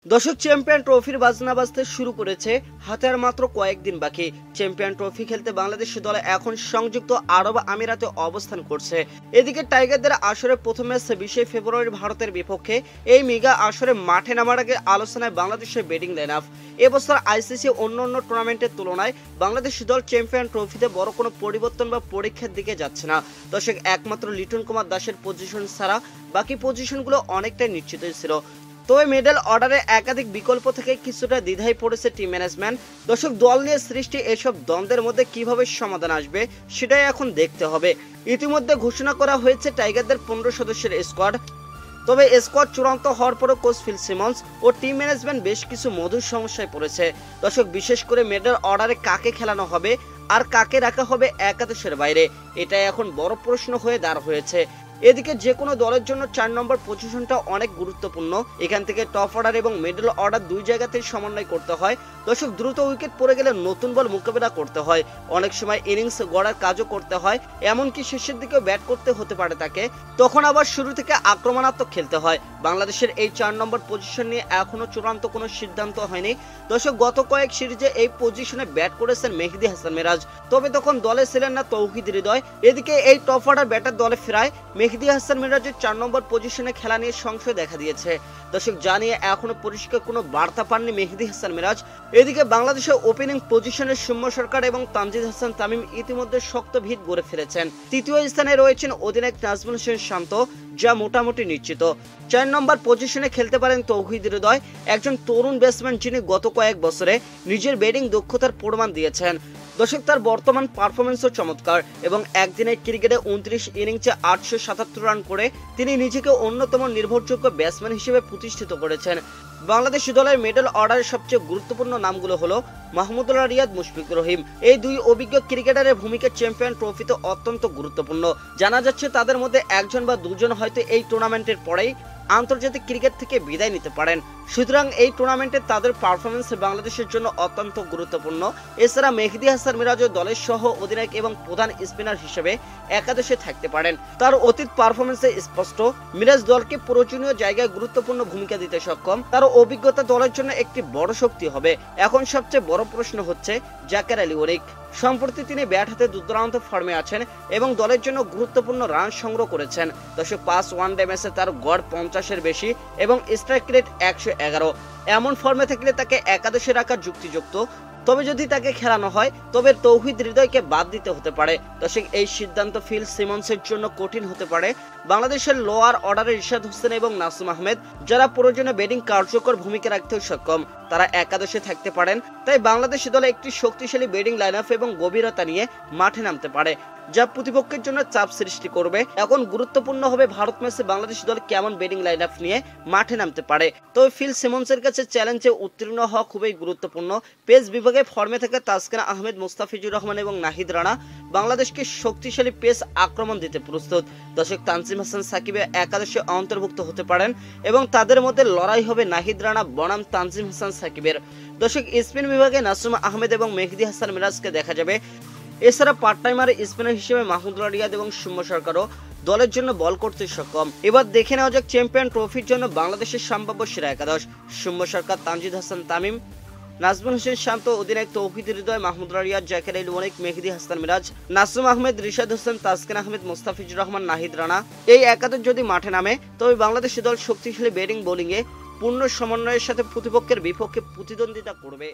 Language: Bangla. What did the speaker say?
দর্শক, চ্যাম্পিয়ন ট্রফির বাজনা বাজতে শুরু করেছে। হাতে আর মাত্র কয়েকদিন বাকি। চ্যাম্পিয়ন ট্রফি খেলতে বাংলাদেশ দল এখন সংযুক্ত আরব আমিরাতে অবস্থান করছে। এদিকে টাইগারদের আসরে প্রথম ম্যাচ 20 ফেব্রুয়ারি ভারতের বিপক্ষে। এই মেগা আসরে মাঠে নামার আগে আলোচনায় বাংলাদেশের ব্যাটিং লাইনআপ। এবছর আইসিসি অন্যান্য টুর্নামেন্টের তুলনায় বাংলাদেশ দল চ্যাম্পিয়ন ট্রফিতে বড় কোনো পরিবর্তন বা পরীক্ষার দিকে যাচ্ছে না। দর্শক, একমাত্র লিটন কুমার দাসের পজিশন ছাড়া বাকি পজিশনগুলো অনেকটাই নিশ্চিতই ছিল। তবে মিডল অর্ডারে একাধিক বিকল্প থেকে কিছুটা দ্বিধায় পড়েছে টিম ম্যানেজমেন্ট। দর্শক, দল নিয়ে সৃষ্টি এসব দ্বন্দ্বের মধ্যে কিভাবে সমাধান আসবে সেটাই এখন দেখতে হবে। ইতিমধ্যে ঘোষণা করা হয়েছে টাইগারদের 15 সদস্যের স্কোয়াড। তবে স্কোয়াড চূড়ান্ত হওয়ার পরও কোচ ফিল সিমন্স ও টিম ম্যানেজমেন্ট বেশ কিছু মধুর সমস্যায় পড়েছে। দর্শক, বিশেষ করে মিডল অর্ডারে কাকে খেলানো হবে আর কাকে রাখা হবে একাদশের বাইরে, এটাই এখন বড় প্রশ্ন হয়ে দাঁড় হয়েছে। এদিকে যে কোনো দলের জন্য 4 নম্বর পজিশনটা অনেক গুরুত্বপূর্ণ। এখান থেকে টপ অর্ডার এবং মিডল অর্ডার দুই জায়গাতেই সমন্বয় করতে হয়। দর্শক, দ্রুত উইকেট পড়ে গেলে নতুন বল মোকাবেলা করতে হয়, অনেক সময় ইনিংস গড়ার কাজও করতে হয়, এমনকি শেষের দিকেও ব্যাট করতে হতে পারে তাকে। তখন আবার শুরু থেকে আক্রমণাত্মক খেলতে হয়। বাংলাদেশের এই 4 নম্বর পজিশন নিয়ে এখনো চূড়ান্ত কোনো সিদ্ধান্ত হয়নি। দর্শক, গত কয়েক সিরিজে এই পজিশনে ব্যাট করেছেন মেহেদী হাসান মিরাজ, তবে তখন দলে ছিলেন না তৌহিদ হৃদয়। এদিকে এই টপ অর্ডার ব্যাটার দলে ফেরায় মেহেদী হাসান মিরাজের 4 নম্বর পজিশনে খেলা নিয়ে সংশয় দেখা দিয়েছে। দর্শক, জানিয়ে এখনো পরিষ্কার কোনো বার্তা পাননি মেহেদী হাসান মিরাজ। এদিকে বাংলাদেশের ওপেনিং পজিশনে সৌম্য সরকার এবং তানজিদ হাসান তামিম ইতিমধ্যে শক্ত ভিত গড়ে ফেলেছেন। তৃতীয় স্থানে রয়েছেন অধিনায়ক নাজমুল হোসেন শান্ত, যা মোটামুটি নিশ্চিত। 4 নম্বর পজিশনে খেলতে পারেন তৌহিদ হৃদয়, একজন তরুণ ব্যাটসম্যান যিনি গত কয়েক বছরে নিজের ব্যাটিং দক্ষতার প্রমাণ দিয়েছেন। দর্শক, তার বর্তমান পারফরমেন্সও চমৎকার এবং একদিনের ক্রিকেটে 29 ইনিংসে 877 রান করে তিনি নিজেকে অন্যতম নির্ভরযোগ্য ব্যাটসম্যান হিসেবে প্রতিষ্ঠিত করেছেন। বাংলাদেশ দলের মিডল অর্ডারের সবচেয়ে গুরুত্বপূর্ণ নামগুলো হলো মাহমুদুল্লাহ রিয়াদ, মুশফিকুর রহিম। এই দুই অভিজ্ঞ ক্রিকেটারের ভূমিকা চ্যাম্পিয়ন ট্রফিতে অত্যন্ত গুরুত্বপূর্ণ। জানা যাচ্ছে তাদের মধ্যে একজন বা দুজন হয়তো এই টুর্নামেন্টের পরেই আন্তর্জাতিক ক্রিকেট থেকে বিদায় নিতে পারেন। সুতরাং এই টুর্নামেন্টে তাদের পারফরমেন্স বাংলাদেশের জন্য অত্যন্ত গুরুত্বপূর্ণ। এছাড়া মেহেদী হাসান মিরাজও দলের সহ অধিনায়ক এবং প্রধান স্পিনার হিসেবে একাদশে থাকতে পারেন। তার অতীত পারফরমেন্সে স্পষ্ট মিরাজ দলকে প্রয়োজনীয় জায়গায় গুরুত্বপূর্ণ ভূমিকা দিতে সক্ষম। তার অভিজ্ঞতা দলের জন্য একটি বড় শক্তি হবে। এখন সবচেয়ে বড় প্রশ্ন হচ্ছে জাকের আলী ওরিক। সম্প্রতি তিনি ব্যাট হাতে দুর্দান্ত ফর্মে আছেন এবং দলের জন্য গুরুত্বপূর্ণ রান সংগ্রহ করেছেন। 5 ওয়ানডে ম্যাচে তার গড় 50-এর বেশি এবং স্ট্রাইক রেট 111। এমন ফর্মে থাকলে তাকে একাদশে রাখার যুক্তিযুক্ত। তবে যদি তাকে খেলানো হয় তবে তৌহিদ হৃদয়কে বাদ দিতে হতে পারে। দর্শক, এই সিদ্ধান্ত ফিল সিমন্সের জন্য কঠিন হতে পারে। বাংলাদেশের লোয়ার অর্ডারে রিশাদ হোসেন এবং নাসুম আহমেদ, যারা প্রয়োজনে ব্যাটিং কার্যকর ভূমিকা রাখতেও সক্ষম, তারা একাদশে থাকতে পারেন। তাই বাংলাদেশ দলে একটি শক্তিশালী ব্যাটিং লাইনআপ এবং গভীরতা নিয়ে মাঠে নামতে পারে, যা প্রতিপক্ষের জন্য চাপ সৃষ্টি করবে। এখন গুরুত্বপূর্ণ হবে ভারত ম্যাচে বাংলাদেশ দল কেমন ব্যাটিং লাইনআপ নিয়ে মাঠে নামতে পারে। তবে ফিল সিমন্সের কাছে চ্যালেঞ্জে উত্তীর্ণ হওয়া খুবই গুরুত্বপূর্ণ। পেস বিভাগে ফর্মে থাকা তাসকিন আহমেদ, মুস্তাফিজুর রহমান এবং নাহিদ রানা বাংলাদেশকে শক্তিশালী পেস আক্রমণ দিতে প্রস্তুত। দর্শক, তানজিম হাসান সাকিবের একাদশে অন্তর্ভুক্ত হতে পারেন এবং তাদের মধ্যে লড়াই হবে নাহিদ রানা বনাম তানজিম হাসান সাকিবের। দর্শক, স্পিন বিভাগে নাসুম আহমেদ এবং মেহেদী হাসান মিরাজকে দেখা যাবে। এছাড়া পার্ট টাইমার স্পিনার হিসেবে মাহমুদুল্লাহ রিয়াদ এবং সৌম্য সরকারও দলের জন্য বল করতে সক্ষম। এবার দেখে নেওয়া যাক চ্যাম্পিয়ন ট্রফির জন্য বাংলাদেশের সম্ভাব্য সেরা একাদশ। সৌম্য সরকার, তানজিদ হাসান তামিম, নাজমুল হোসেন শান্ত, অধিনায়ক তৌহিদ হৃদয়, মাহমুদুল্লাহ রিয়াদ, জাকের আলী ওরিক, মেহেদী হাসান মিরাজ, নাসুম আহমেদ, রিশাদ হোসেন, তাসকিন আহমেদ, মুস্তাফিজুর রহমান, নাহিদ রানা। এই একাদশ যদি মাঠে নামে তবে বাংলাদেশ দল শক্তিশালী ব্যাটিং বোলিংয়ে পূর্ণ সমন্বয়ের সাথে প্রতিপক্ষের বিপক্ষে প্রতিদ্বন্দ্বিতা করবে।